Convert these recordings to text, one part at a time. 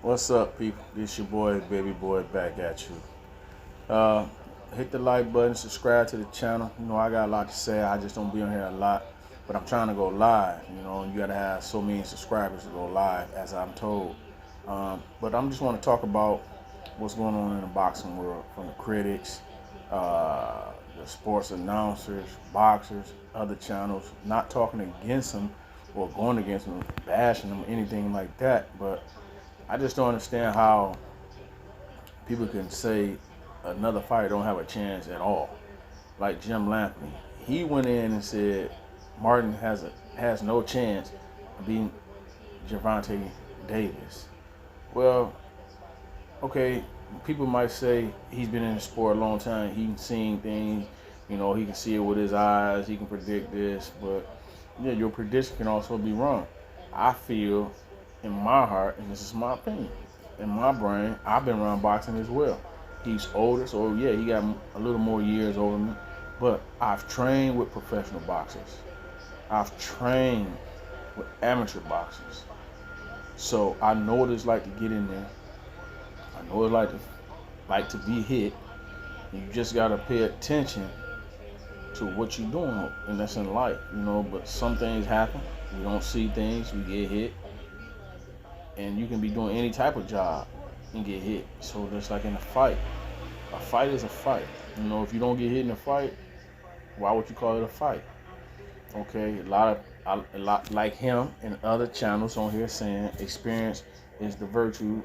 What's up, people? It's your boy, Baby Boy, back at you. Uh, Hit the like button, subscribe to the channel. You know, I got a lot to say. I just don't be on here a lot, but I'm trying to go live. You know, and you got to have so many subscribers to go live, as I'm told. But I'm just want to talk about what's going on in the boxing world, from the critics, the sports announcers, boxers, other channels. Not talking against them or going against them, bashing them, anything like that, but I just don't understand how people can say another fighter don't have a chance at all. Like Jim Lampley, he went in and said Martin has no chance of beating Gervonta Davis. Well, okay, people might say he's been in the sport a long time. He's seen things, you know, he can see it with his eyes. He can predict this, but yeah, your prediction can also be wrong. I feel in my heart, and this is my opinion, in my brain, I've been around boxing as well. He's older, so yeah, he got a little more years over me. But I've trained with professional boxers. I've trained with amateur boxers. So I know what it's like to get in there. I know what it's like to be hit. You just gotta pay attention to what you're doing, and that's in life, you know. But some things happen. We don't see things. We get hit, and you can be doing any type of job and get hit. So just like in a fight is a fight. You know, if you don't get hit in a fight, why would you call it a fight? Okay, a lot like him and other channels on here saying experience is the virtue.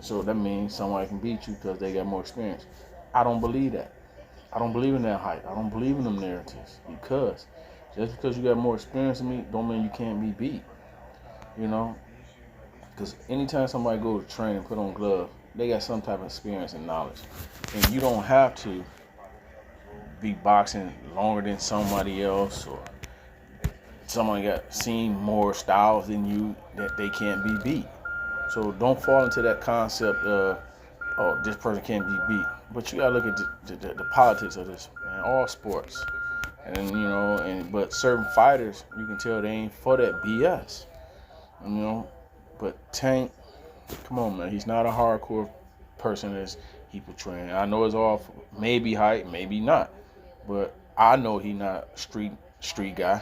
So that means somebody can beat you because they got more experience. I don't believe that. I don't believe in that hype. I don't believe in them narratives, because just because you got more experience than me don't mean you can't be beat. You know, because anytime somebody goes to train and put on gloves, they got some type of experience and knowledge. And you don't have to be boxing longer than somebody else, or someone got seen more styles than you that they can't be beat. So don't fall into that concept of, oh, this person can't be beat. But you gotta look at the politics of this, man. All sports, and you know, but certain fighters, you can tell they ain't for that BS. You know, but Tank, come on, man. He's not a hardcore person as he portraying. I know it's all maybe hype, maybe not, but I know he not a street guy.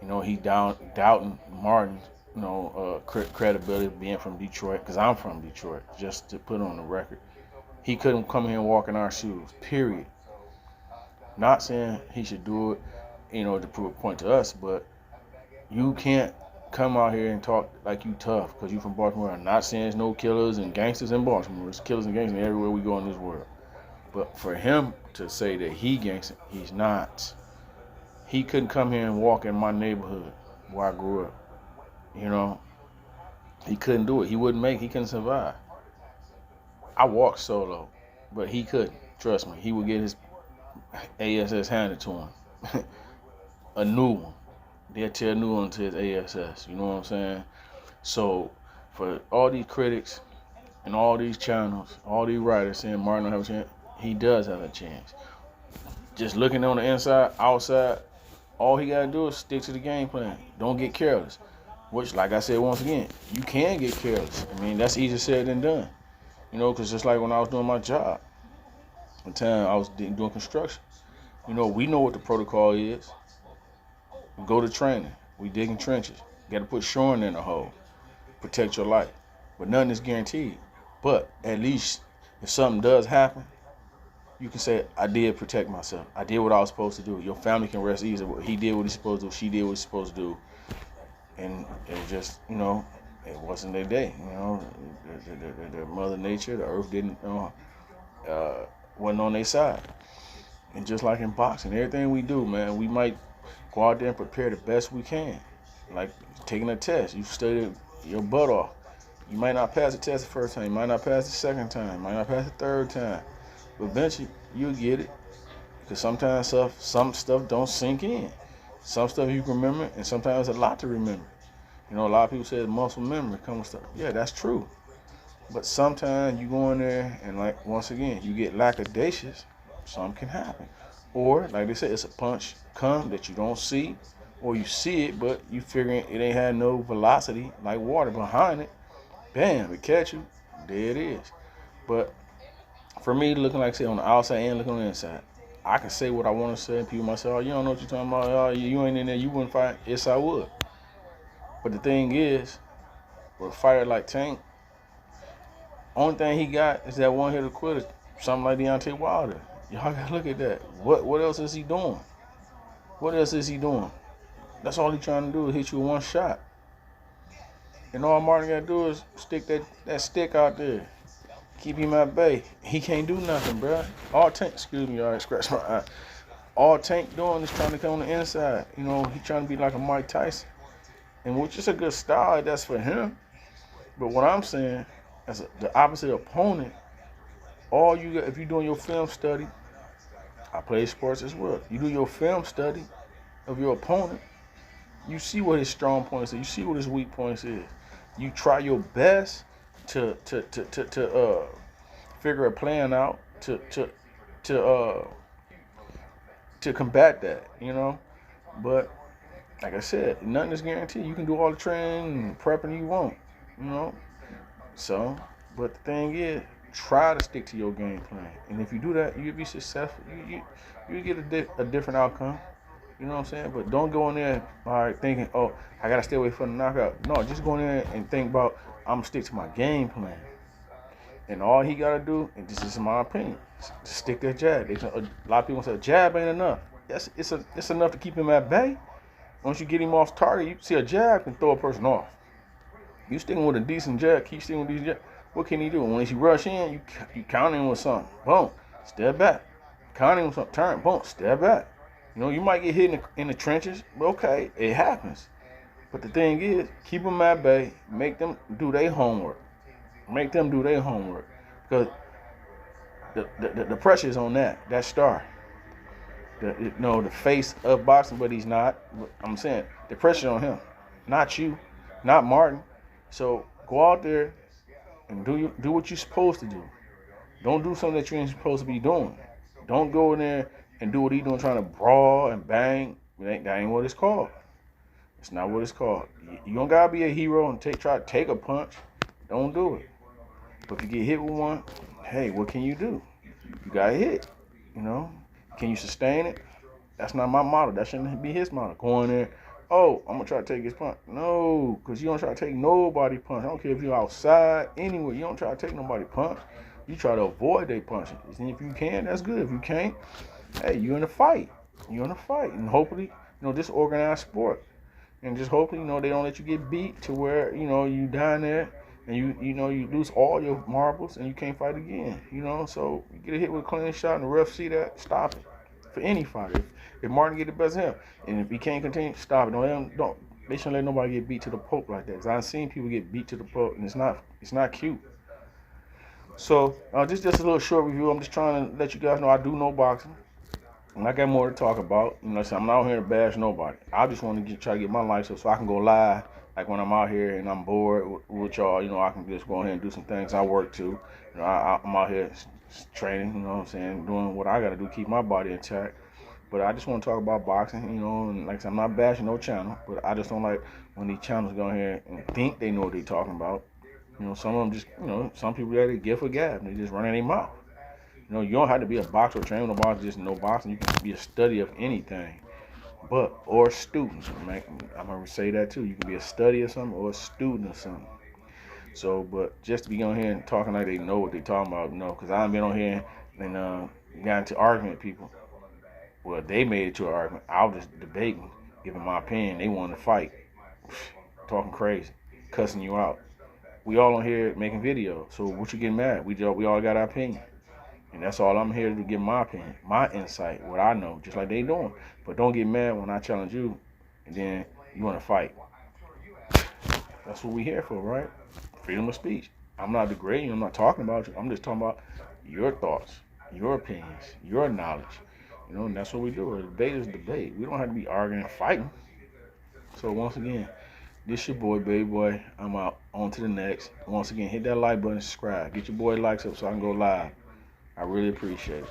You know, he doubting Martin, you know, credibility being from Detroit, because I'm from Detroit, just to put on the record. He couldn't come here and walk in our shoes, period. Not saying he should do it, you know, to prove a point to us, but you can't come out here and talk like you tough because you from Baltimore. I'm not saying there's no killers and gangsters in Baltimore. There's killers and gangsters everywhere we go in this world. But for him to say that he gangster, he's not. He couldn't come here and walk in my neighborhood where I grew up. You know, he couldn't do it. He couldn't survive. I walked solo, but he couldn't. Trust me, he would get his ASS handed to him. A new one. They'll tell a new one to his ASS. You know what I'm saying? So for all these critics and all these channels, all these writers saying Martin don't have a chance, he does have a chance. Just looking on the inside, outside, all he gotta do is stick to the game plan. Don't get careless. Which, like I said once again, you can get careless. I mean, that's easier said than done. You know, because just like when I was doing my job, one time I was doing construction. You know, we know what the protocol is. We go to training. We digging trenches. You got to put shoring in the hole. Protect your life. But nothing is guaranteed. But at least if something does happen, you can say, I did protect myself. I did what I was supposed to do. Your family can rest easy. He did what he's supposed to do. She did what he's supposed to do. And it was just, you know, it wasn't their day. You know, the Mother Nature, the earth didn't, wasn't on their side. And just like in boxing, everything we do, man, we might go out there and prepare the best we can. Like taking a test. You studied your butt off. You might not pass the test the first time. You might not pass the second time. You might not pass the third time. But eventually, you'll get it. Because sometimes some stuff don't sink in. Some stuff you can remember, and sometimes a lot to remember. You know, a lot of people say muscle memory comes with stuff. Yeah, that's true. But sometimes you go in there and, like, once again, you get lackadaisious. Something can happen. Or, like they said, it's a punch come that you don't see, or you see it, but you figuring it ain't had no velocity like water behind it. bam, it catch you. There it is. But for me, looking like say on the outside and looking on the inside, I can say what I want to say, and people might say, "Oh, you don't know what you're talking about. Oh, you ain't in there. You wouldn't fight." Yes, I would. But the thing is, with a fighter like Tank, only thing he got is that one hitter quitter, something like Deontay Wilder. Y'all gotta look at that. What else is he doing? What else is he doing? That's all he trying to do is hit you with one shot. And all Martin gotta do is stick that stick out there. Keep him at bay. He can't do nothing, bro. All Tank, excuse me, y'all, scratch my eye. All Tank doing is trying to come on the inside. You know, he trying to be like a Mike Tyson. And which is a good style, that's for him. But what I'm saying, as the opposite opponent, all you got, if you're doing your film study, I play sports as well. You do your film study of your opponent, you see what his strong points are, you see what his weak points is. You try your best to figure a plan out to combat that, you know. But like I said, nothing is guaranteed. You can do all the training and prepping you want, you know. So, but the thing is, try to stick to your game plan, and if you do that, you'll be successful. You get a different outcome. You know what I'm saying? But don't go in there thinking, oh, I gotta stay away from the knockout. No, just go in there and think about, I'm gonna stick to my game plan. And all he gotta do, and this is my opinion, just stick that jab. A lot of people say jab ain't enough. Yes, it's enough to keep him at bay. Once you get him off target, you see a jab can throw a person off. You sticking with a decent jab, keep sticking with these jabs. What can he do? When he rush in, you count him with something. Boom, step back. Count him with something. Turn. Boom, step back. You know, you might get hit in the trenches, but okay, it happens. But the thing is, keep them at bay. Make them do their homework. Make them do their homework. Because the pressure is on that star. The face of boxing, but he's not. I'm saying the pressure on him, not you, not Martin. So go out there and do what you're supposed to do. Don't do something that you ain't supposed to be doing. Don't go in there and do what he's doing, trying to brawl and bang. That ain't what it's called. It's not what it's called. You don't gotta be a hero and try to take a punch. Don't do it. But if you get hit with one, hey, what can you do? You got hit. You know, can you sustain it? That's not my model. That shouldn't be his model. Go in there. Oh, I'm gonna try to take his punch. No, because you don't try to take nobody punch. I don't care if you're outside, anywhere. You don't try to take nobody punch. You try to avoid their punches. And if you can, that's good. If you can't, hey, you're in a fight. You're in a fight. And hopefully, this organized sport. And just hopefully, they don't let you get beat to where, you down there and you lose all your marbles and you can't fight again. So you get a hit with a clean shot and the ref see that, stop it. For any fighter. If Martin get the best of him, and if he can't continue, stop it. They shouldn't let nobody get beat to the poke like that. Because I've seen people get beat to the poke, and it's not cute. So this is just a little short review. I'm just trying to let you guys know I do know boxing, and I got more to talk about. I'm not out here to bash nobody. I just want to try to get my life so I can go live. Like when I'm out here and I'm bored with y'all, I can just go ahead and do some things I work to. I'm out here training, doing what I got to do, keep my body intact. But I just want to talk about boxing, and like I said, I'm not bashing no channel, but I just don't like when these channels go in here and think they know what they're talking about. Some of them just, some people got a gift for gab, and they just run in their mouth. You don't have to be a boxer or train no boxer, just know boxing. You can be a study of anything, or a student. I'm going to say that too. You can be a study of something or a student of something. So, but just to be on here and talking like they know what they're talking about, because I've been on here and got into argument with people. Well, they made it to an argument. I was just debating, giving my opinion. They wanted to fight, talking crazy, cussing you out. We all on here making videos, so what you getting mad? We all got our opinion, and that's all I'm here to give my opinion, my insight, what I know, just like they doing. But don't get mad when I challenge you, and then you want to fight. That's what we here for, right? Freedom of speech. I'm not degrading you. I'm not talking about you. I'm just talking about your thoughts, your opinions, your knowledge. And that's what we do. A debate is debate. We don't have to be arguing and fighting. So once again, this your boy, baby boy. I'm out. On to the next. Once again, hit that like button, subscribe. Get your boy likes up so I can go live. I really appreciate it.